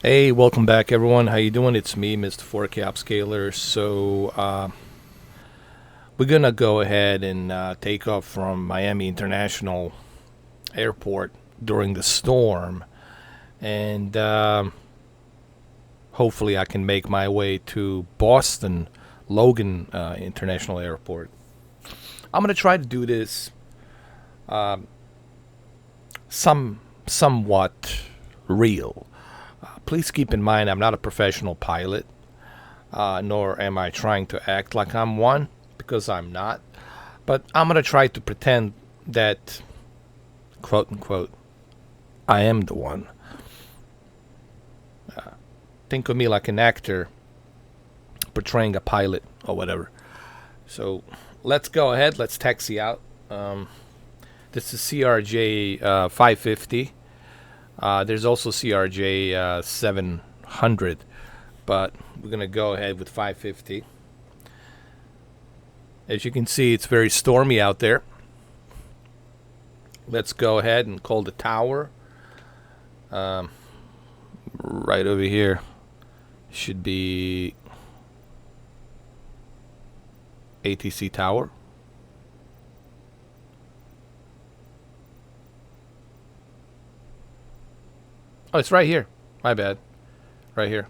Hey, welcome back, everyone. How you doing? It's me, Mr. 4K Upscaler. We're gonna go ahead and take off from Miami International Airport during the storm, and hopefully I can make my way to Boston Logan International Airport. I'm gonna try to do this somewhat real. Please keep in mind I'm not a professional pilot, nor am I trying to act like I'm one, because I'm not. But I'm going to try to pretend that, quote unquote, I am the one. Think of me like an actor portraying a pilot or whatever. So let's go ahead. Let's taxi out. This is CRJ 550. There's also CRJ 700, but we're going to go ahead with 550. As you can see, it's very stormy out there. Let's go ahead and call the tower. Right over here should be ATC Tower. Oh, it's right here. My bad. Right here.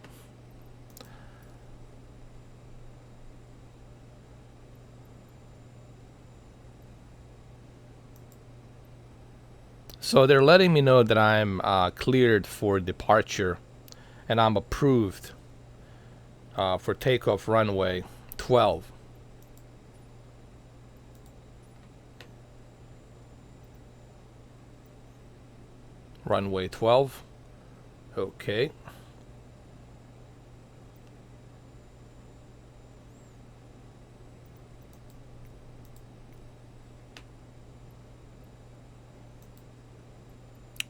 So they're letting me know that I'm cleared for departure and I'm approved for takeoff runway 12. Runway 12. Okay.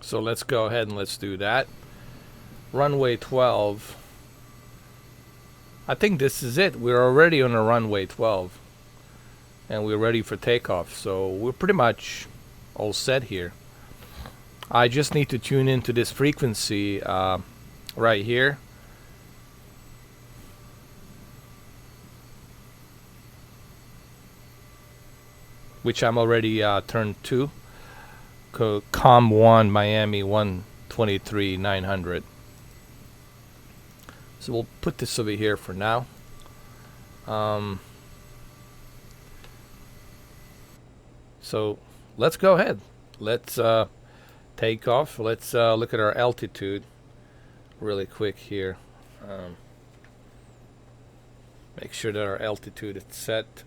So let's go ahead and let's do that. Runway 12. I think this is it. We're already on a runway 12. And we're ready for takeoff. So we're pretty much all set here. I just need to tune into this frequency right here. Which I'm already turned to. COM 1 Miami 123 900. So we'll put this over here for now. So let's go ahead. Let's take off. Let's look at our altitude really quick here. Make sure that our altitude is set.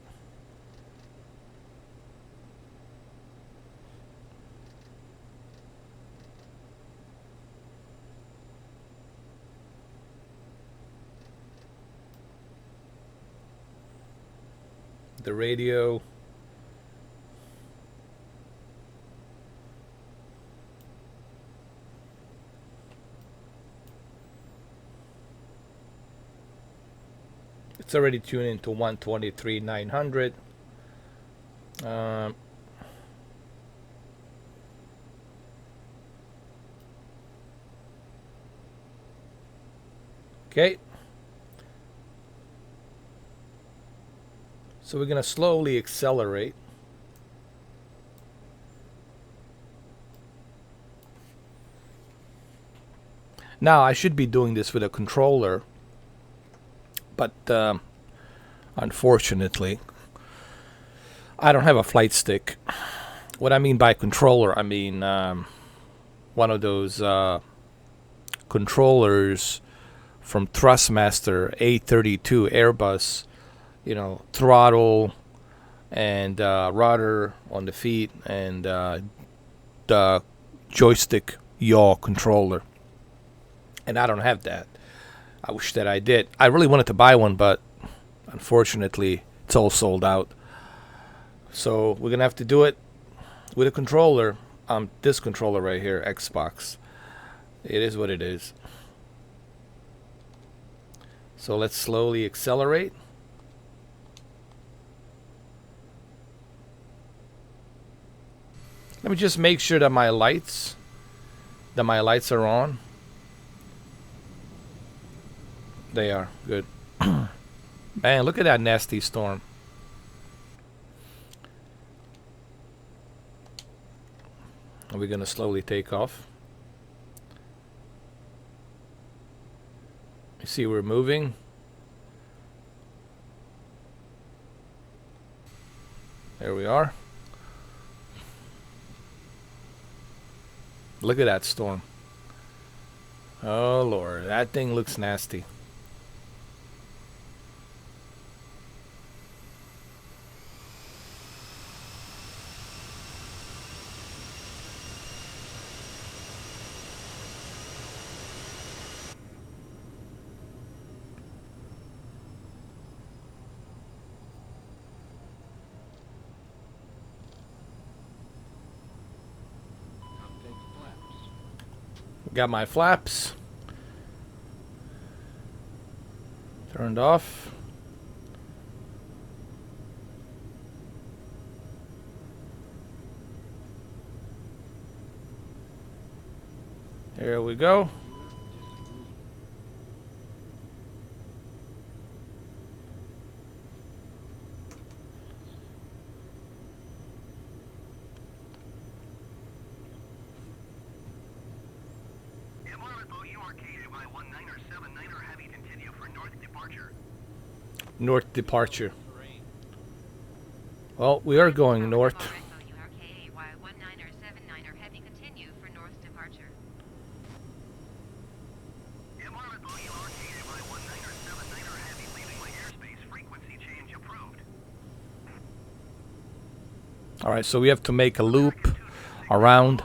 The radio. It's already tuned into 123 900. Okay. So we're going to slowly accelerate. Now I should be doing this with a controller, but unfortunately I don't have a flight stick. What I mean by controller, I mean one of those controllers from Thrustmaster A32 Airbus, you know, throttle and rudder on the feet and the joystick yaw controller. And I don't have that. I wish that I did. I really wanted to buy one, but unfortunately it's all sold out. So we're gonna have to do it with a controller. This controller right here, Xbox. It is what it is. So let's slowly accelerate. Let me just make sure that my lights are on. They are good. Man, look at that nasty storm. Are we gonna slowly take off? You see we're moving. There we are. Look at that storm. Oh Lord, that thing looks nasty. Got my flaps turned off. There we go. North departure. Well, we are going north. Alright, so we have to make a loop around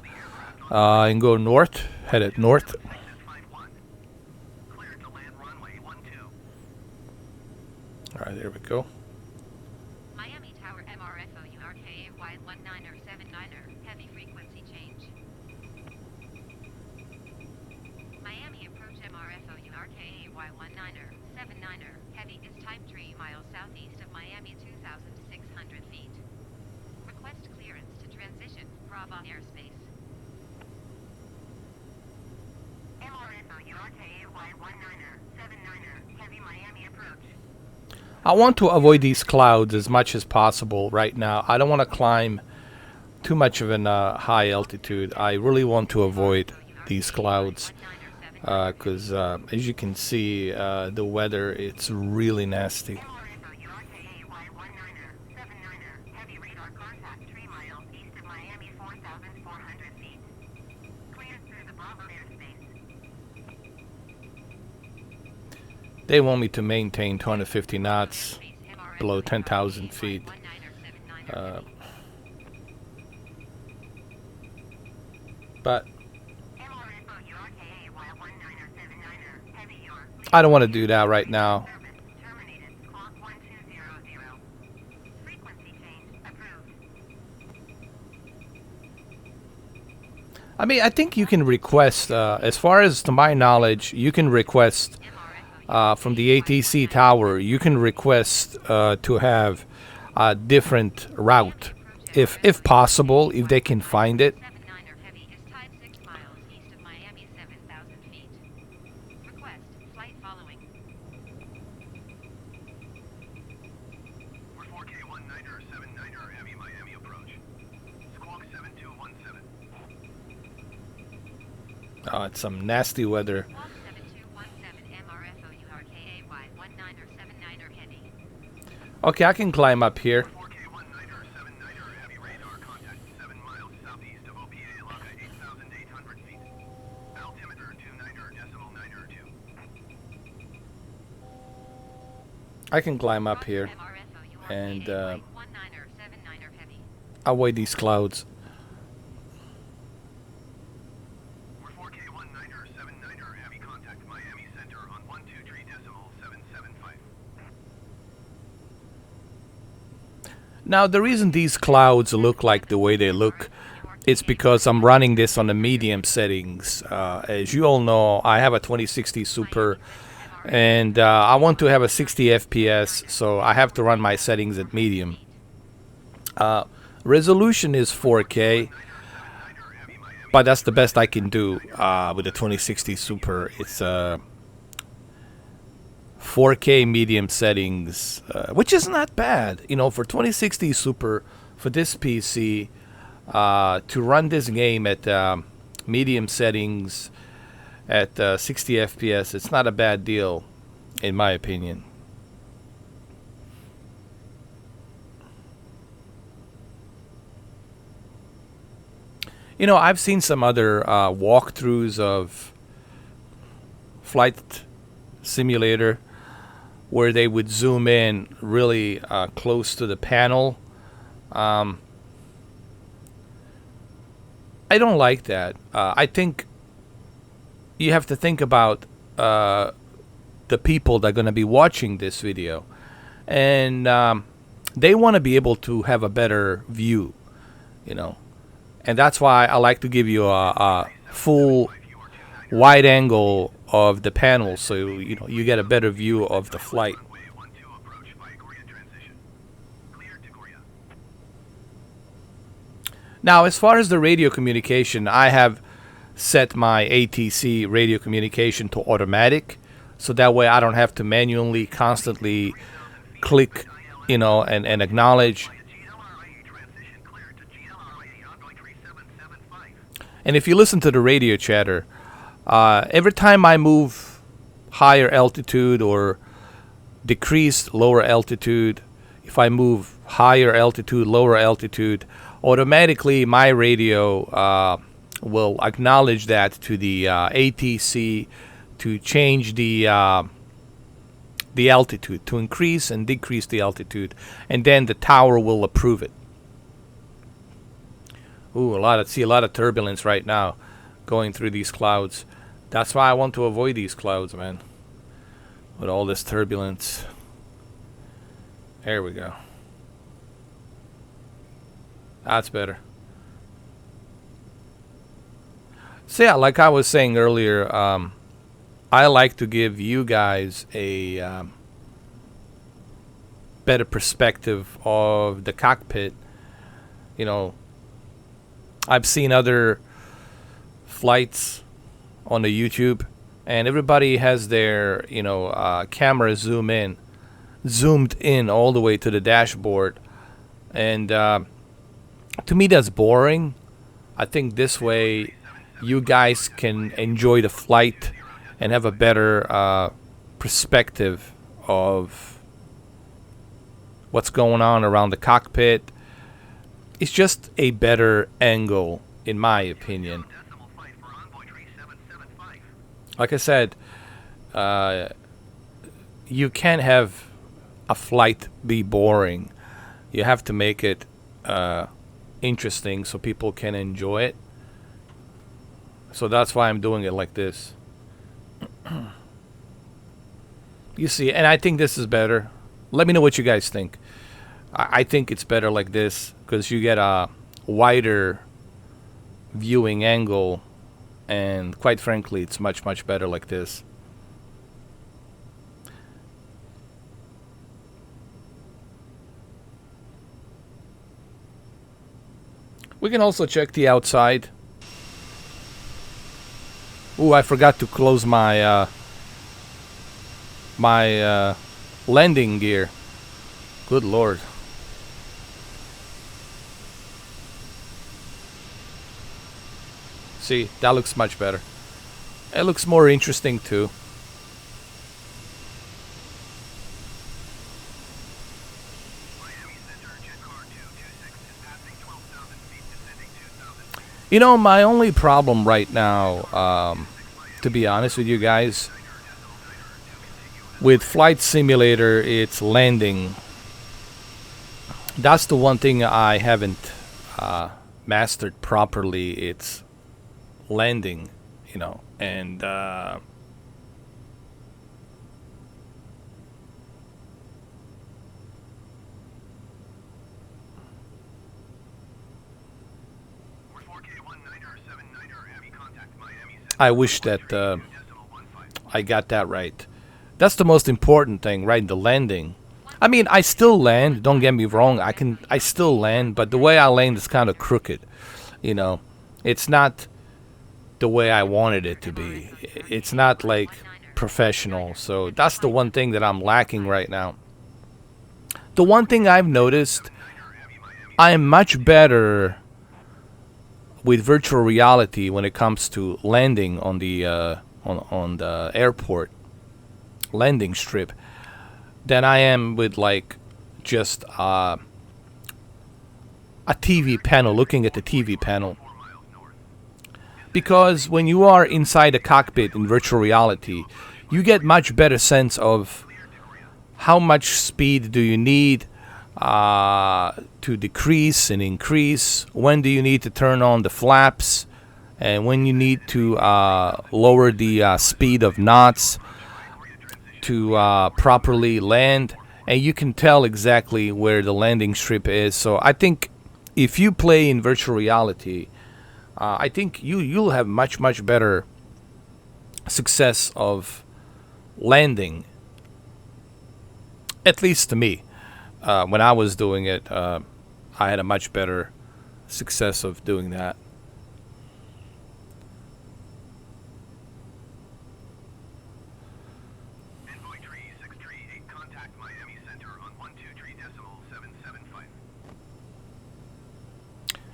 and go north, headed north. Alright, there we go. Miami Tower MRFO URKA Y19er 79er, heavy frequency change. Miami approach MRFO URKA Y19er 79er, heavy is type 3 miles southeast of Miami 2,600 feet. Request clearance to transition, Bravo airspace. MRFO URKA Y19er 79er, heavy Miami approach. I want to avoid these clouds as much as possible right now. I don't want to climb too much of a high altitude. I really want to avoid these clouds because as you can see, the weather, it's really nasty. They want me to maintain 250 knots below 10,000 feet. But I don't want to do that right now. I mean, I think you can request, as far as to my knowledge, you can request from the ATC tower, you can request to have a different route, if possible, if they can find it. Oh, it's some nasty weather. Okay, I can climb up here. I can climb up here and avoid these clouds. Now, the reason these clouds look like the way they look, it's because I'm running this on the medium settings. As you all know, I have a 2060 Super, and I want to have a 60 FPS, so I have to run my settings at medium. Resolution is 4K, but that's the best I can do with the 2060 Super. It's 4K medium settings, which is not bad. For 2060 Super, for this PC, to run this game at medium settings at 60 FPS, it's not a bad deal, in my opinion. I've seen some other walkthroughs of Flight Simulator where they would zoom in really close to the panel. I don't like that. I think you have to think about the people that are going to be watching this video. And they want to be able to have a better view, And that's why I like to give you a full wide angle of the panel, so you get a better view of the flight. Now, as far as the radio communication, I have set my ATC radio communication to automatic, so that way I don't have to manually constantly click, and acknowledge. And if you listen to the radio chatter, every time I move higher altitude or decrease lower altitude, if I move higher altitude, lower altitude, automatically my radio will acknowledge that to the ATC to change the altitude, to increase and decrease the altitude, and then the tower will approve it. Ooh, see a lot of turbulence right now going through these clouds. That's why I want to avoid these clouds, man. With all this turbulence. There we go. That's better. So yeah, like I was saying earlier, I like to give you guys a better perspective of the cockpit. I've seen other flights on the YouTube, and everybody has their camera zoomed in all the way to the dashboard, and to me that's boring. I think this way you guys can enjoy the flight and have a better perspective of what's going on around the cockpit. It's just a better angle, in my opinion. Like I said, you can't have a flight be boring. You have to make it interesting so people can enjoy it. So that's why I'm doing it like this. You see, and I think this is better. Let me know what you guys think. I think it's better like this because you get a wider viewing angle, and quite frankly, it's much, much better like this. We can also check the outside. Ooh, I forgot to close my landing gear. Good Lord. See, that looks much better. It looks more interesting too. My only problem right now, to be honest with you guys, with Flight Simulator, it's landing. That's the one thing I haven't mastered properly. It's landing, and I wish that I got that right. That's the most important thing, right? The landing. I mean, I still land. Don't get me wrong. I still land, but the way I land is kind of crooked. It's not the way I wanted it to be. It's not like professional. So that's the one thing that I'm lacking right now. The one thing I've noticed, I am much better with virtual reality when it comes to landing on the airport landing strip than I am with like just a TV panel, looking at the TV panel. Because when you are inside a cockpit in virtual reality, you get much better sense of how much speed do you need to decrease and increase, when do you need to turn on the flaps, and when you need to lower the speed of knots to properly land, and you can tell exactly where the landing strip is. So I think if you play in virtual reality, I think you'll have much better success of landing. At least to me, when I was doing it, I had a much better success of doing that.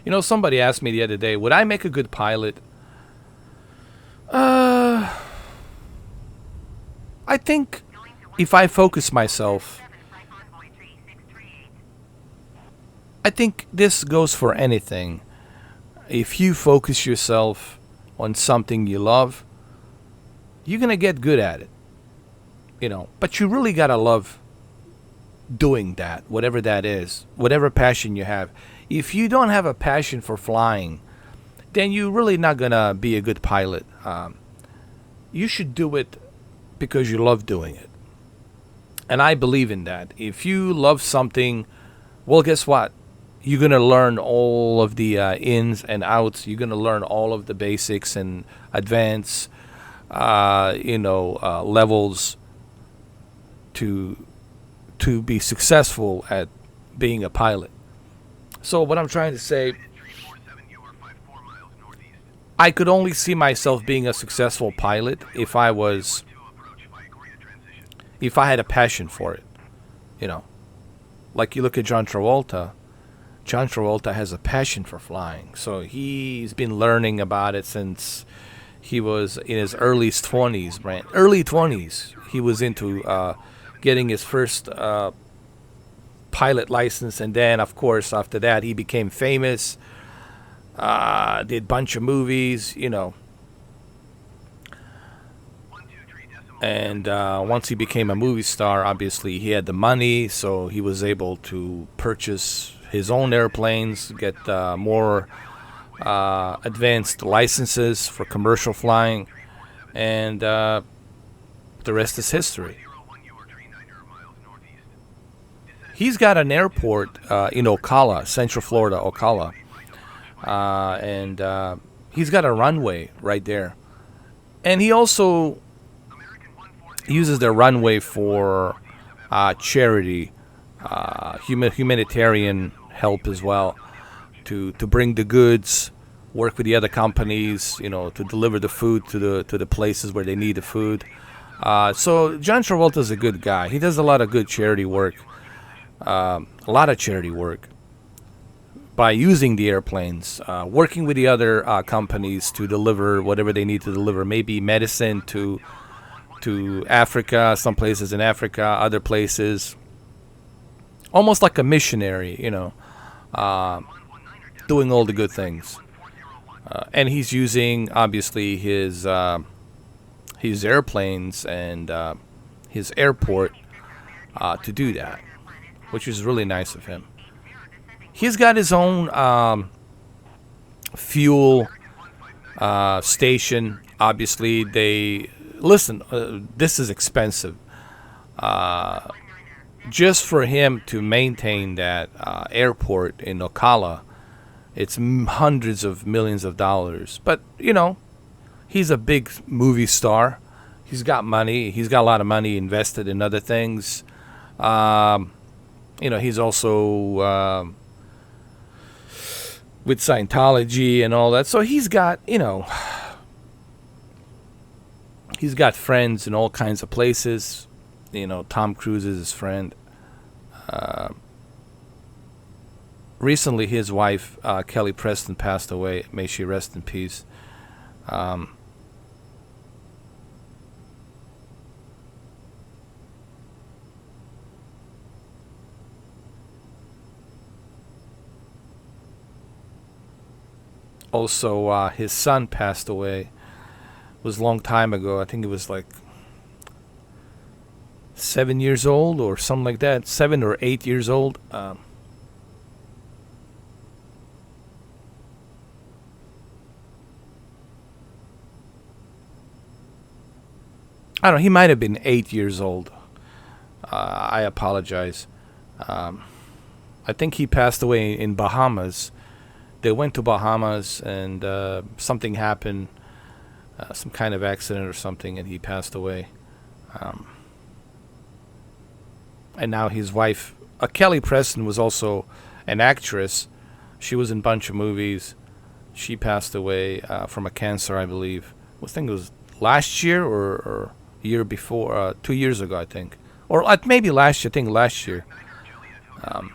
You know, somebody asked me the other day, would I make a good pilot? Uh, I think if I focus myself, I think this goes for anything. If you focus yourself on something you love, you're gonna get good at it. You know, but you really gotta love doing that, whatever that is, whatever passion you have. If you don't have a passion for flying, then you're really not gonna be a good pilot. You should do it because you love doing it, and I believe in that. If you love something, well, guess what? You're gonna learn all of the ins and outs. You're gonna learn all of the basics and advanced, levels to be successful at being a pilot. So what I'm trying to say, I could only see myself being a successful pilot if I had a passion for it. You know, like you look at John Travolta. John Travolta has a passion for flying, so he's been learning about it since he was in his early 20s. Right, early 20s, he was into getting his first pilot license, and then of course after that he became famous, did a bunch of movies, and once he became a movie star, obviously he had the money, so he was able to purchase his own airplanes, get more advanced licenses for commercial flying, and the rest is history. He's got an airport in Ocala, Central Florida, Ocala, and he's got a runway right there. And he also uses the runway for charity, humanitarian help as well, to bring the goods, work with the other companies, to deliver the food to the places where they need the food. So John Travolta's a good guy. He does a lot of good charity work. A lot of charity work by using the airplanes, working with the other companies to deliver whatever they need to deliver, maybe medicine to Africa, some places in Africa, other places, almost like a missionary, doing all the good things. And he's using obviously his airplanes and his airport to do that, which is really nice of him. He's got his own fuel station. Obviously, this is expensive. Just for him to maintain that airport in Ocala, it's hundreds of millions of dollars. But, he's a big movie star. He's got money. He's got a lot of money invested in other things. He's also with Scientology and all that. So he's got, He's got friends in all kinds of places. Tom Cruise is his friend. Uh, Recently, his wife, Kelly Preston, passed away. May she rest in peace. Um, Also, his son passed away. It was a long time ago. I think it was like 7 years old or something like that. 7 or 8 years old. I don't know. He might have been 8 years old. I apologize. Um, I think he passed away in Bahamas. They went to Bahamas and something happened, some kind of accident or something, and he passed away. Um, and now his wife, Kelly Preston, was also an actress. She was in a bunch of movies. She passed away from a cancer, I believe. I think it was last year or year before, 2 years ago, I think, or maybe last year. I think last year. Um,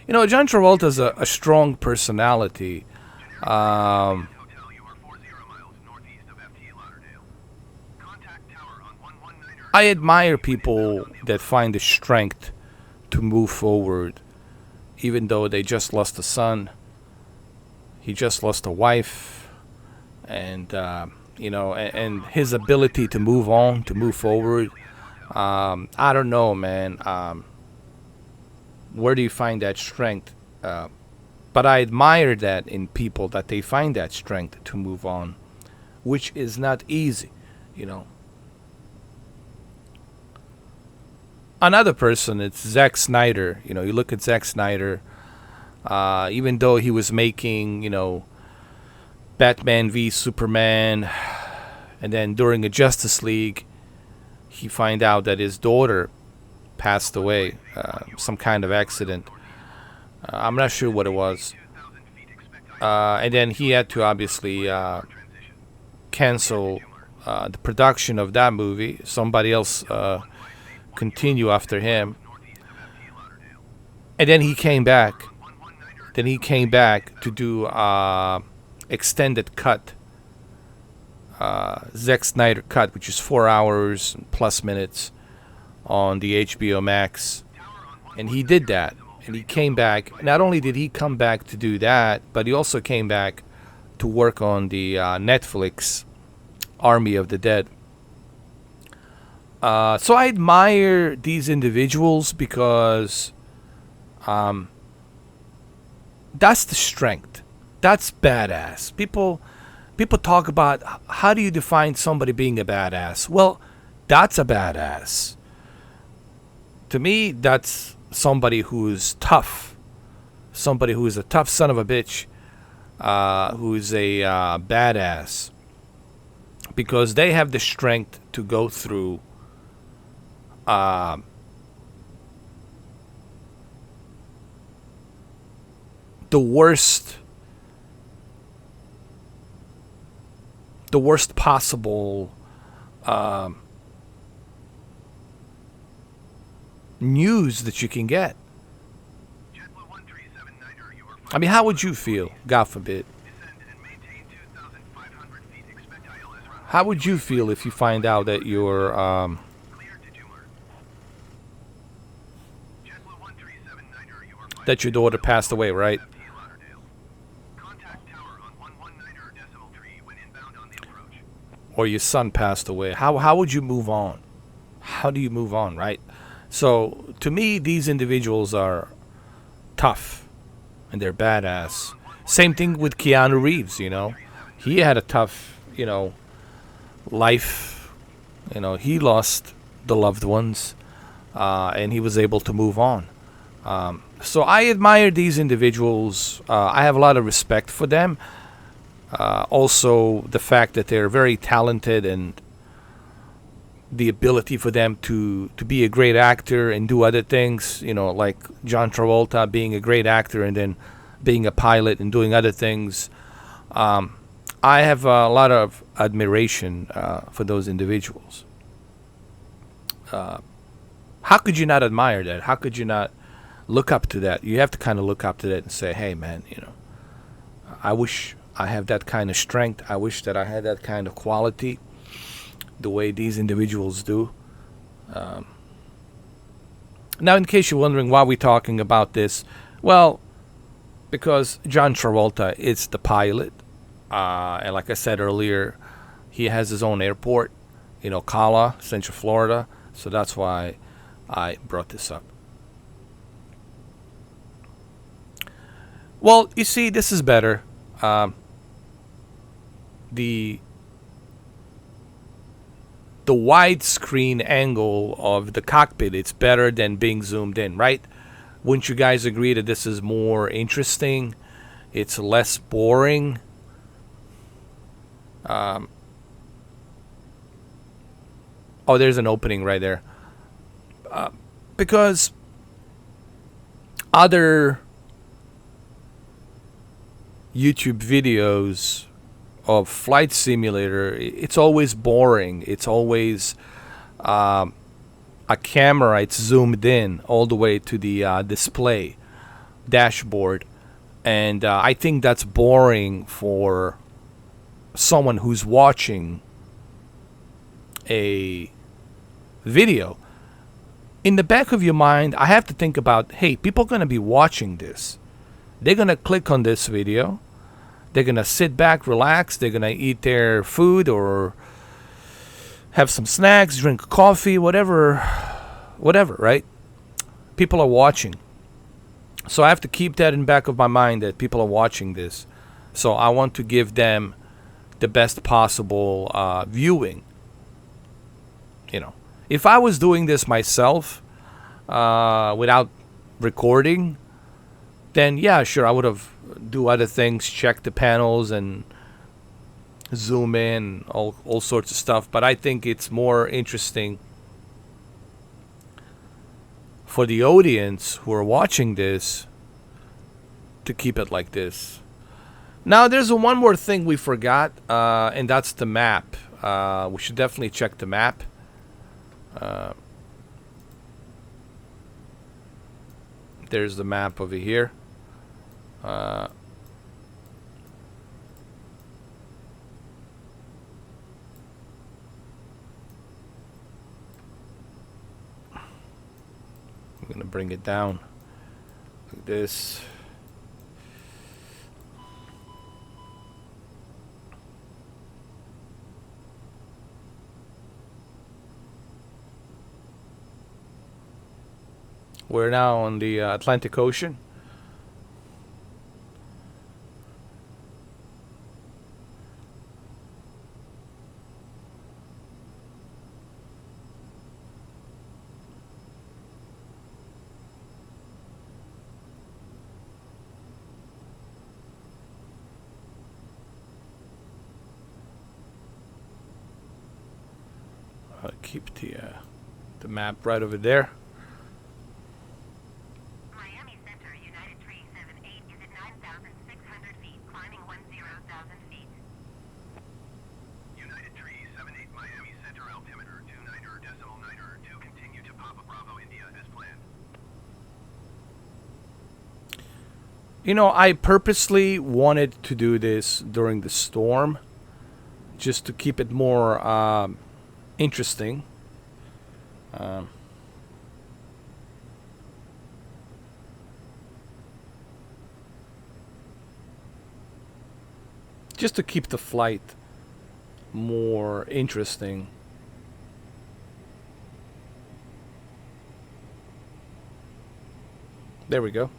John Travolta's a strong personality. Um, I admire people that find the strength to move forward, even though they just lost a son. He just lost a wife, and and his ability to move on, to move forward. I don't know, man. Where do you find that strength? But I admire that in people, that they find that strength to move on, which is not easy, you know. Another person, it's Zack Snyder. You look at Zack Snyder. Even though he was making, Batman v Superman, and then during a Justice League, he find out that his daughter passed away, some kind of accident. I'm not sure what it was. And then he had to obviously cancel the production of that movie. Somebody else continue after him. And then he came back. To do extended cut, Zack Snyder cut, which is 4 hours plus minutes on the HBO Max. And he did that. And he came back. Not only did he come back to do that, but he also came back to work on the Netflix Army of the Dead. So I admire these individuals because that's the strength. That's badass. People talk about how do you define somebody being a badass? Well, that's a badass. To me, that's somebody who's tough. Somebody who is a tough son of a bitch, who's a badass. Because they have the strength to go through the worst possible news that you can get. I mean, how would you feel, God forbid? How would you feel if you find out that your daughter passed away, right? Or your son passed away? How would you move on? How do you move on, right? So to me, these individuals are tough and they're badass. Same thing with Keanu Reeves. He had a tough, life. He lost the loved ones, and he was able to move on. So I admire these individuals. I have a lot of respect for them. Also, the fact that they're very talented and the ability for them to be a great actor and do other things, like John Travolta being a great actor and then being a pilot and doing other things. I have a lot of admiration for those individuals. How could you not admire that? How could you not look up to that? You have to kind of look up to that and say, hey, man, I wish I have that kind of strength. I wish that I had that kind of quality the way these individuals do. Now, in case you're wondering why we're talking about this, well, because John Travolta is the pilot. And like I said earlier, he has his own airport, Cala, Central Florida. So that's why I brought this up. Well, you see, this is better. The widescreen angle of the cockpit, it's better than being zoomed in, right? Wouldn't you guys agree that this is more interesting? It's less boring. Oh, there's an opening right there. Because other YouTube videos of Flight Simulator, it's always boring. It's always a camera. It's zoomed in all the way to the display dashboard, and I think that's boring for someone who's watching a video. In the back of your mind, I have to think about, hey, people are going to be watching this. They're going to click on this video. They're going to sit back, relax. They're going to eat their food or have some snacks, drink coffee, whatever, right? People are watching. So I have to keep that in the back of my mind that people are watching this. So I want to give them the best possible viewing. If I was doing this myself without recording, then yeah, sure, I would have do other things, check the panels and zoom in, all sorts of stuff. But I think it's more interesting for the audience who are watching this to keep it like this. Now, there's one more thing we forgot, and that's the map. We should definitely check the map. There's the map over here. I'm gonna bring it down like this. We're now on the Atlantic Ocean. I'll keep the map right over there. Miami Center, United Tree 78 is at 9,600 feet, climbing 10,000 feet. United Tree 78 Miami Center altimeter 29.9 to continue to Papa Bravo India as planned. I purposely wanted to do this during the storm just to keep it more interesting. Just to keep the flight more interesting. There we go.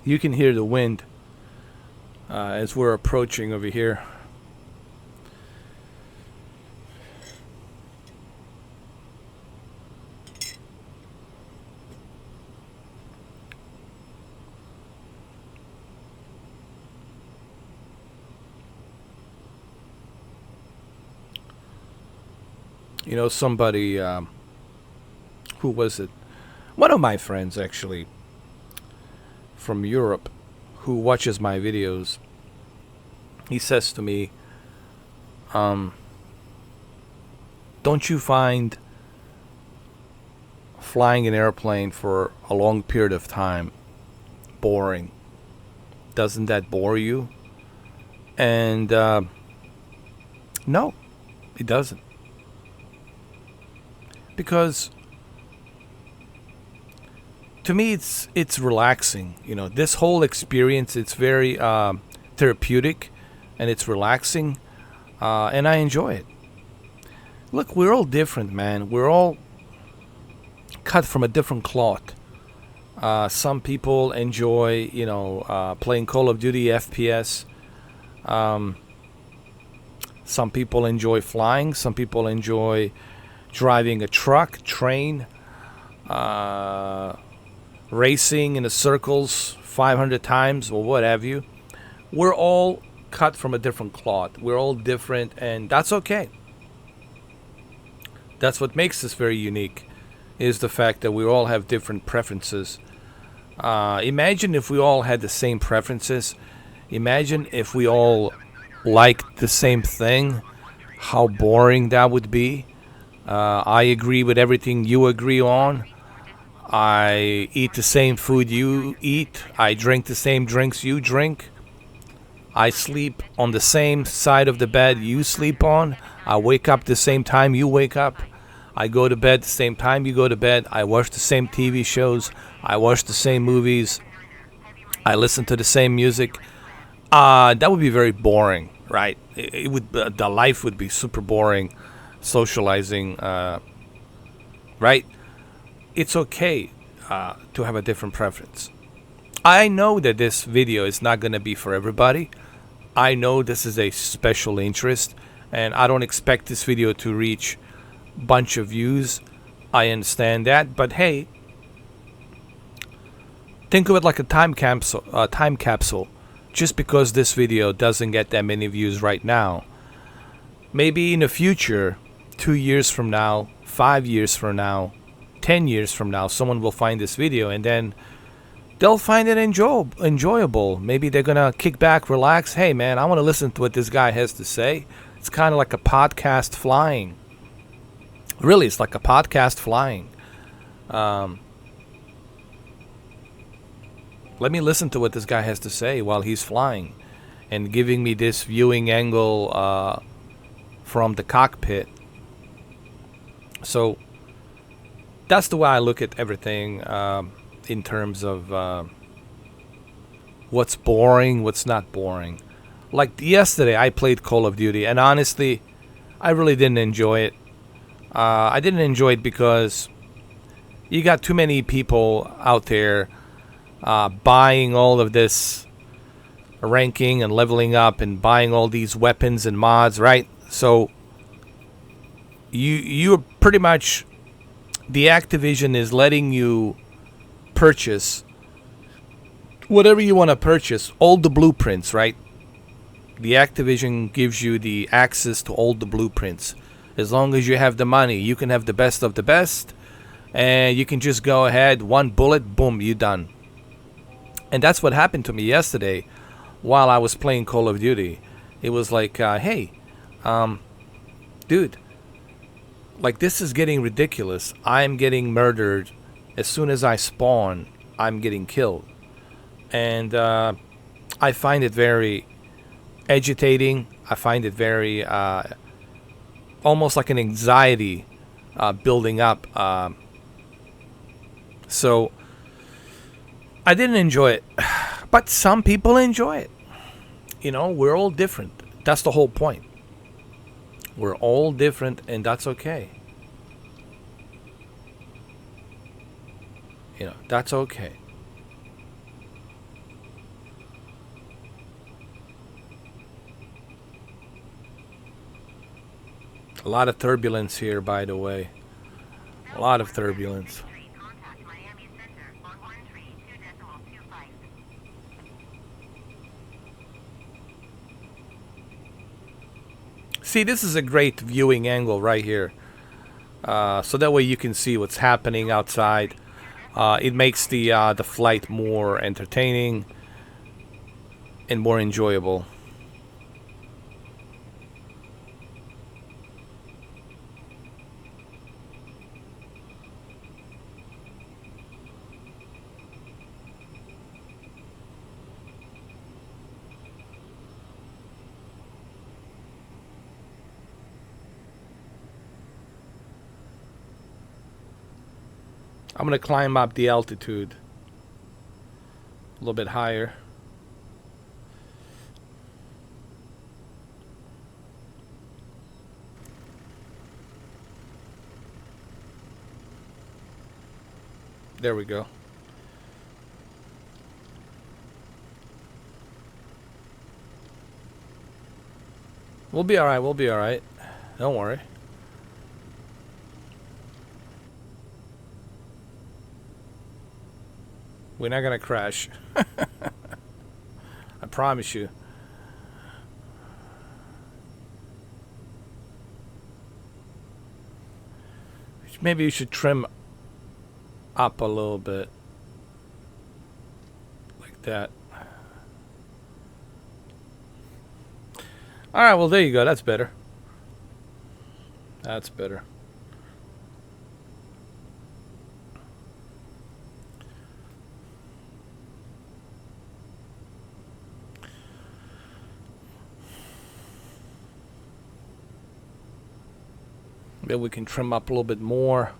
You can hear the wind as we're approaching over here. You know, somebody, who was it? One of my friends, actually, from Europe, who watches my videos, he says to me, don't you find flying an airplane for a long period of time boring? Doesn't that bore you? And no, it doesn't. Because to me, it's relaxing. You know, this whole experience, it's very therapeutic, and it's relaxing, and I enjoy it. Look, we're all different, man. We're all cut from a different cloth. Some people enjoy, playing Call of Duty FPS. Some people enjoy flying. Some people enjoy driving a truck, train, racing in the circles 500 times or what have you. We're all cut from a different cloth. We're all different, and that's okay. That's what makes us very unique, is the fact that we all have different preferences. Imagine if we all had the same preferences. Imagine if we all liked the same thing. How boring that would be. I agree with everything you agree on. I eat the same food you eat. I drink the same drinks you drink. I sleep on the same side of the bed you sleep on. I wake up the same time you wake up. I go to bed the same time you go to bed. I watch the same TV shows. I watch the same movies. I listen to the same music. That would be very boring, right? It would. The life would be super boring, socializing, right? It's okay to have a different preference. I know that this video is not going to be for everybody. I know this is a special interest, and I don't expect this video to reach a bunch of views. I understand that, but hey, think of it like a time capsule. Just because this video doesn't get that many views right now, maybe in the future, 2 years from now, 5 years from now, 10 years from now, someone will find this video, and then they'll find it enjoyable. Maybe they're gonna kick back, relax. Hey man, I want to listen to what this guy has to say. It's kind of like a podcast flying. Really, it's like a podcast flying. Let me listen to what this guy has to say while he's flying, and giving me this viewing angle from the cockpit. So that's the way I look at everything. In terms of what's boring, what's not boring. Like yesterday, I played Call of Duty, and honestly, I really didn't enjoy it. I didn't enjoy it because you got too many people out there buying all of this ranking and leveling up, and buying all these weapons and mods, right? So you're pretty much, the Activision is letting you purchase whatever you want to purchase, all the blueprints, right? The Activision gives you the access to all the blueprints. As long as you have the money, you can have the best of the best, and you can just go ahead, one bullet, boom, you're done. And that's what happened to me yesterday while I was playing Call of Duty. It was like, hey, dude, like, this is getting ridiculous. I'm getting murdered. As soon as I spawn, I'm getting killed. And I find it very agitating. I find it very almost like an anxiety building up. So I didn't enjoy it. But some people enjoy it. You know, we're all different. That's the whole point. We're all different, and that's okay. You know, that's okay. A lot of turbulence here, by the way. A lot of turbulence. Contact Miami Center on 132.25. See, this is a great viewing angle right here. so that way you can see what's happening outside. It makes the flight more entertaining and more enjoyable. I'm gonna climb up the altitude a little bit higher. There we go. We'll be alright, we'll be alright. Don't worry. We're not gonna crash. I promise you. Maybe you should trim up a little bit. Like that. Alright, well there you go. That's better. That's better. Maybe we can trim up a little bit more.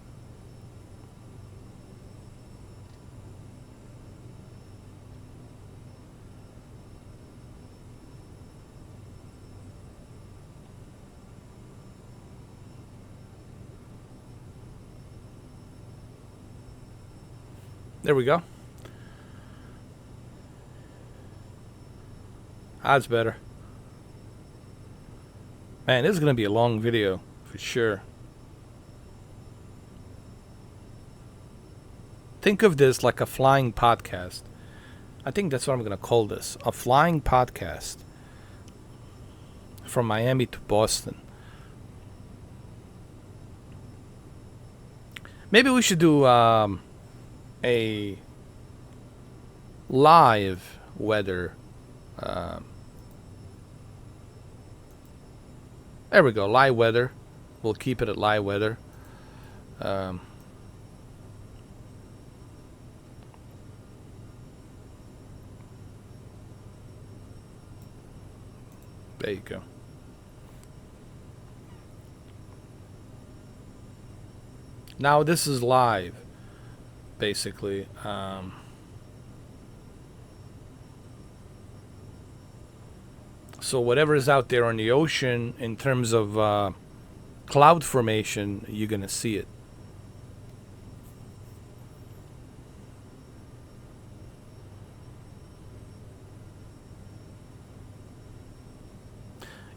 There we go. That's better. Man, this is going to be a long video for sure. Think of this like a flying podcast. I think that's what I'm going to call this. A flying podcast. From Miami to Boston. Maybe we should do a live weather. There we go, live weather. We'll keep it at live weather. There you go. Now this is live, basically. So whatever is out there on the ocean in terms of cloud formation, you're going to see it.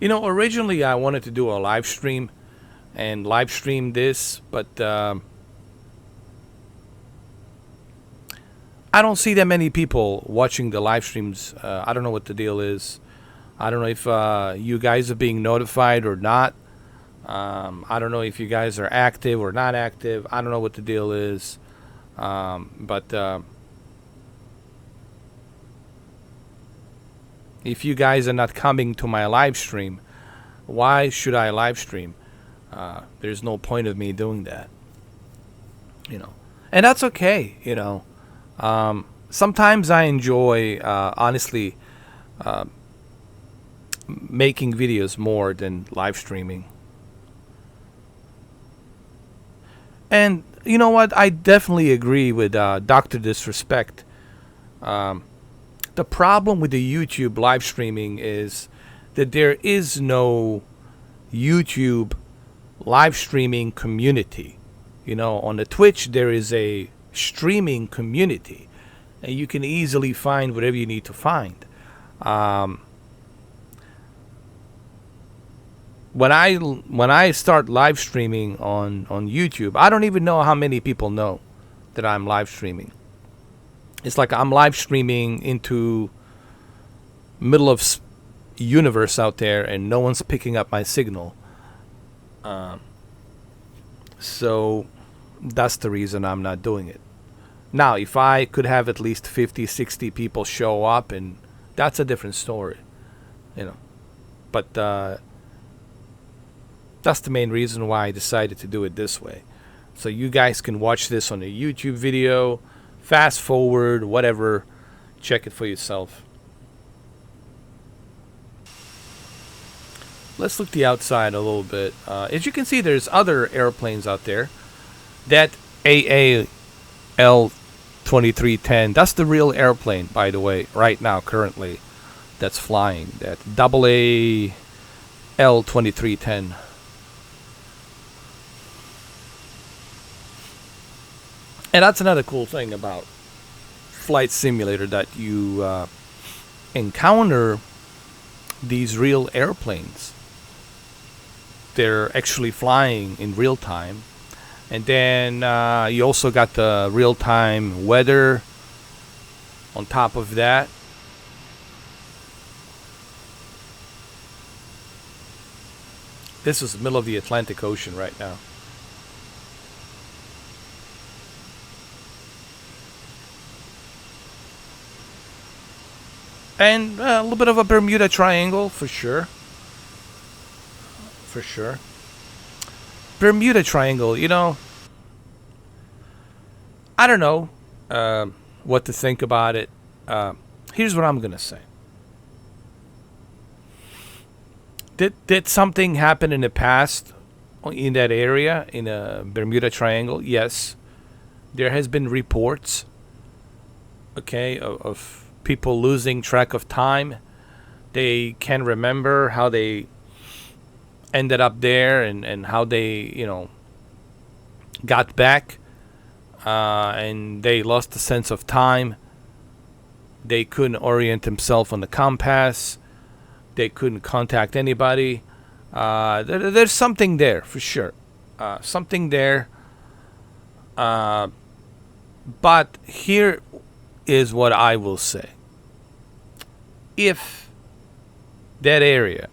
You know, originally I wanted to do a live stream and live stream this, but I don't see that many people watching the live streams. I don't know what the deal is. I don't know if you guys are being notified or not. I don't know if you guys are active or not active. I don't know what the deal is. But if you guys are not coming to my live stream, why should I live stream? There's no point of me doing that. You know, and that's okay. You know, sometimes I enjoy, honestly, making videos more than live streaming. And you know what? I definitely agree with Dr. Disrespect. The problem with the YouTube live streaming is that there is no YouTube live streaming community. You know, on the Twitch there is a streaming community, and you can easily find whatever you need to find. When I start live streaming on YouTube, I don't even know how many people know that I'm live streaming. It's like I'm live streaming into middle of universe out there, and no one's picking up my signal. So that's the reason I'm not doing it. Now, if I could have at least 50, 60 people show up, and that's a different story, you know. But that's the main reason why I decided to do it this way. So you guys can watch this on a YouTube video, fast forward, whatever, check it for yourself. Let's look the outside a little bit. As you can see, there's other airplanes out there. That AAL-2310, that's the real airplane, by the way, right now, currently, that's flying. That AAL-2310. And that's another cool thing about Flight Simulator, that you encounter these real airplanes. They're actually flying in real time. And then you also got the real-time weather on top of that. This is the middle of the Atlantic Ocean right now. And a little bit of a Bermuda Triangle, for sure. For sure. Bermuda Triangle, you know, I don't know what to think about it. Here's what I'm going to say. Did something happen in the past in that area, in a Bermuda Triangle? Yes. There has been reports, okay, of people losing track of time. They can remember how they ended up there, and how they, you know, got back, and they lost the sense of time. They couldn't orient themselves on the compass. They couldn't contact anybody. There's something there for sure. Something there. But here is what I will say. If that area,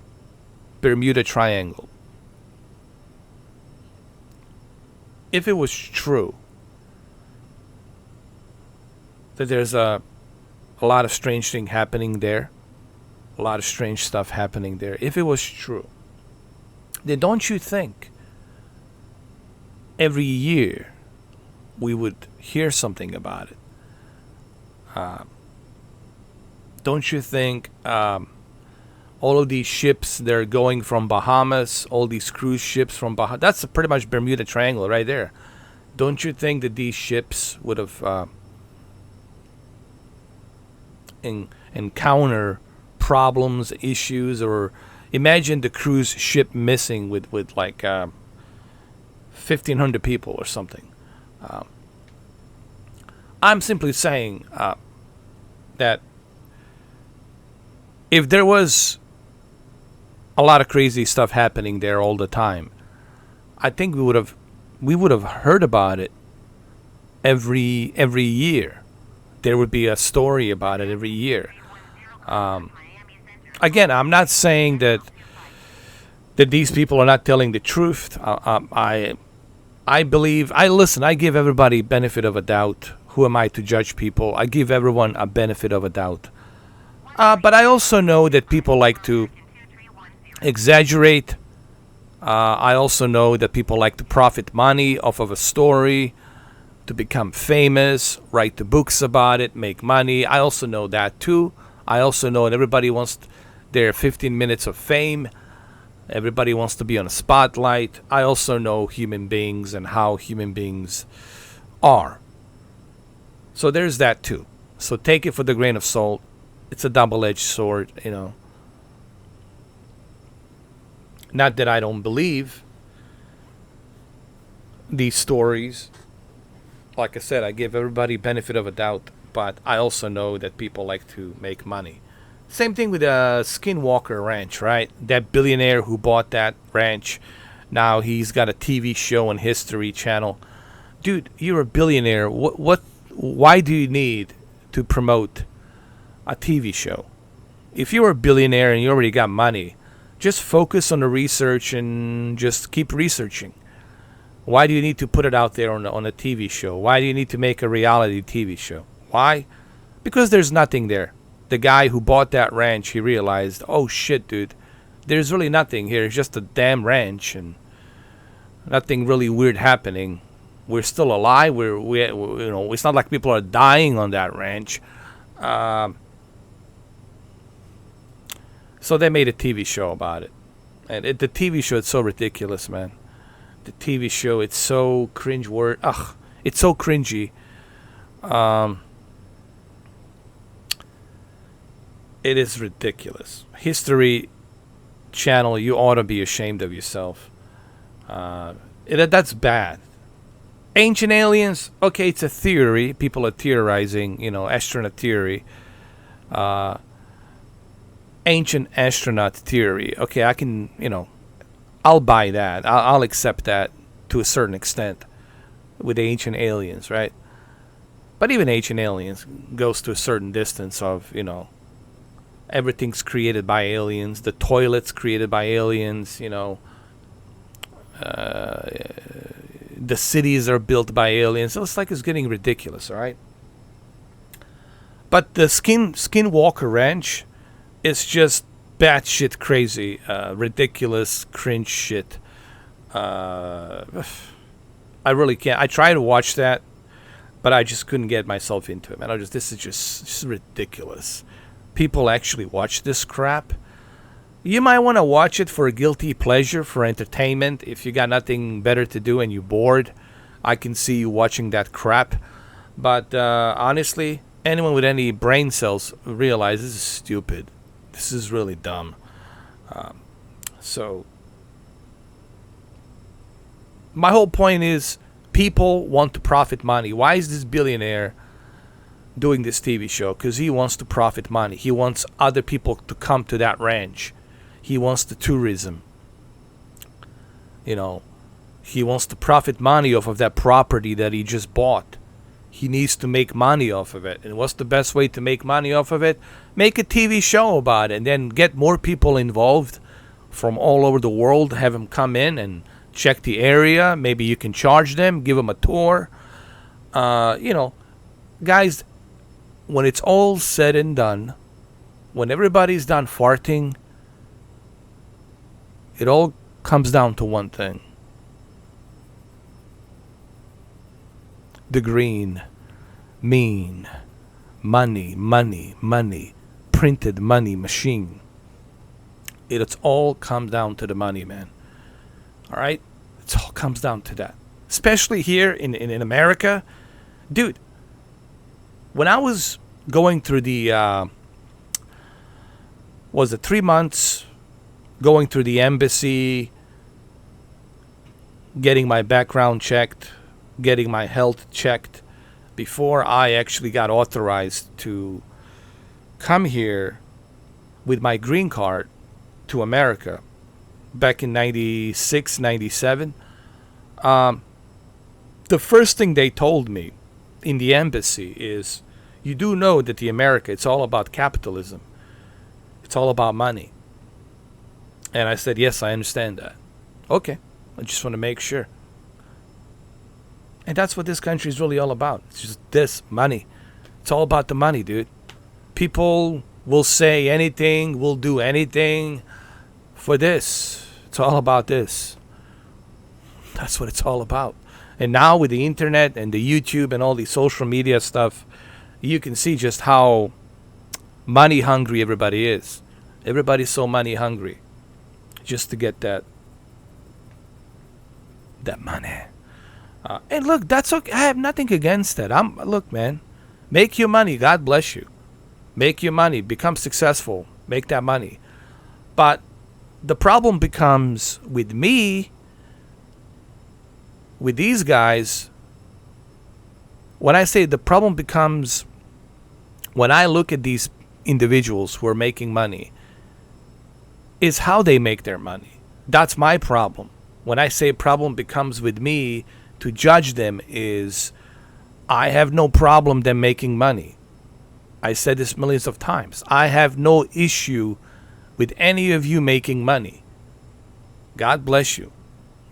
Bermuda Triangle, if it was true that there's a lot of strange thing happening there, a lot of strange stuff happening there, if it was true, then don't you think every year we would hear something about it? Don't you think all of these ships, they're going from Bahamas, all these cruise ships from Bahamas, that's pretty much Bermuda Triangle right there. Don't you think that these ships would have encounter problems, issues, or imagine the cruise ship missing with like 1,500 people or something. I'm simply saying that if there was a lot of crazy stuff happening there all the time, I think we would have heard about it every year. There would be a story about it every year. Again, I'm not saying that these people are not telling the truth. I believe, I give everybody benefit of a doubt. Who am I to judge people? I give everyone a benefit of a doubt. But I also know that people like to exaggerate. I also know that people like to profit money off of a story, to become famous, write the books about it, make money. I also know that too. I also know that everybody wants their 15 minutes of fame. Everybody wants to be on a spotlight. I also know human beings and how human beings are. So there's that too. So take it for the grain of salt. It's a double-edged sword, you know. Not that I don't believe these stories. Like I said, I give everybody benefit of a doubt, but I also know that people like to make money. Same thing with Skinwalker Ranch, right? That billionaire who bought that ranch, now he's got a TV show on History Channel. Dude, you're a billionaire. Why do you need to promote a TV show? If you're a billionaire and you already got money, just focus on the research and just keep researching. Why do you need to put it out there on a TV show? Why do you need to make a reality TV show? Why? Because there's nothing there. The guy who bought that ranch, he realized, oh shit, dude, there's really nothing here. It's just a damn ranch and nothing really weird happening. We're still alive. We you know, it's not like people are dying on that ranch. So they made a TV show about it. And the TV show, it's so ridiculous, man. The TV show, it's so cringe-worthy. Ugh, it's so cringy. It is ridiculous. History Channel, you ought to be ashamed of yourself. That's bad. Ancient aliens, okay, it's a theory. People are theorizing, you know, astronaut theory. Ancient astronaut theory. Okay, I can, you know, I'll buy that. I'll accept that to a certain extent with ancient aliens, right? But even ancient aliens goes to a certain distance of, you know, everything's created by aliens. The toilet's created by aliens, you know. The cities are built by aliens. So it's like it's getting ridiculous, all right? But the Skinwalker Ranch is just batshit crazy, ridiculous, cringe shit. I really can't. I tried to watch that, but I just couldn't get myself into it, man. This is just ridiculous. People actually watch this crap. You might want to watch it for a guilty pleasure, for entertainment. If you got nothing better to do and you're bored, I can see you watching that crap. But honestly, anyone with any brain cells realizes this is stupid. This is really dumb. So, my whole point is people want to profit money. Why is this billionaire doing this TV show? Because he wants to profit money. He wants other people to come to that ranch. He wants the tourism. You know, he wants to profit money off of that property that he just bought. He needs to make money off of it. And what's the best way to make money off of it? Make a TV show about it and then get more people involved from all over the world. Have them come in and check the area. Maybe you can charge them, give them a tour. You know, guys, when it's all said and done, when everybody's done farting, it all comes down to one thing. The green, mean, money, printed money machine. It's all comes down to the money, man. All right? It all comes down to that. Especially here in America. Dude, when I was going through the, was it 3 months, going through the embassy, getting my background checked, getting my health checked, before I actually got authorized to come here with my green card to America back in 96, 97. The first thing they told me in the embassy is, you do know that the America, it's all about capitalism. It's all about money. And I said, yes, I understand that. Okay, I just want to make sure. And that's what this country is really all about. It's just this, money. It's all about the money, dude. People will say anything, will do anything for this. It's all about this. That's what it's all about. And now with the internet and the YouTube and all the social media stuff, you can see just how money hungry everybody is. Everybody's so money hungry. Just to get that money. And look, that's okay. I have nothing against that. Look, man, make your money. God bless you. Make your money. Become successful. Make that money. But the problem becomes with me, with these guys. When I say the problem becomes when I look at these individuals who are making money, is how they make their money. That's my problem. When I say problem becomes with me, to judge them is, I have no problem them making money. I said this millions of times. I have no issue with any of you making money. God bless you.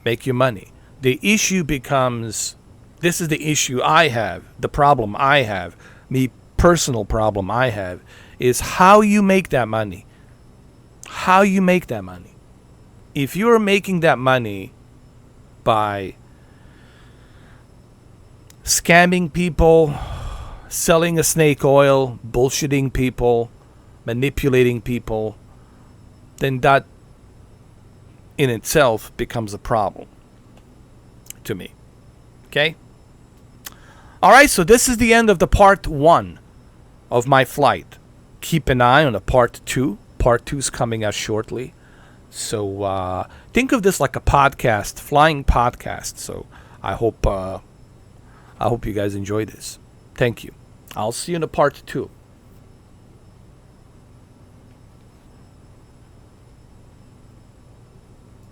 Make your money. The issue becomes, this is the issue I have, the problem I have, me personal problem I have, is how you make that money. How you make that money. If you're making that money by scamming people, selling a snake oil, bullshitting people, manipulating people, then that in itself becomes a problem to me. Okay? Alright, so this is the end of the part 1 of my flight. Keep an eye on the part 2. Part 2 is coming out shortly. So think of this like a podcast, flying podcast. So I hope you guys enjoy this. Thank you. I'll see you in the part 2.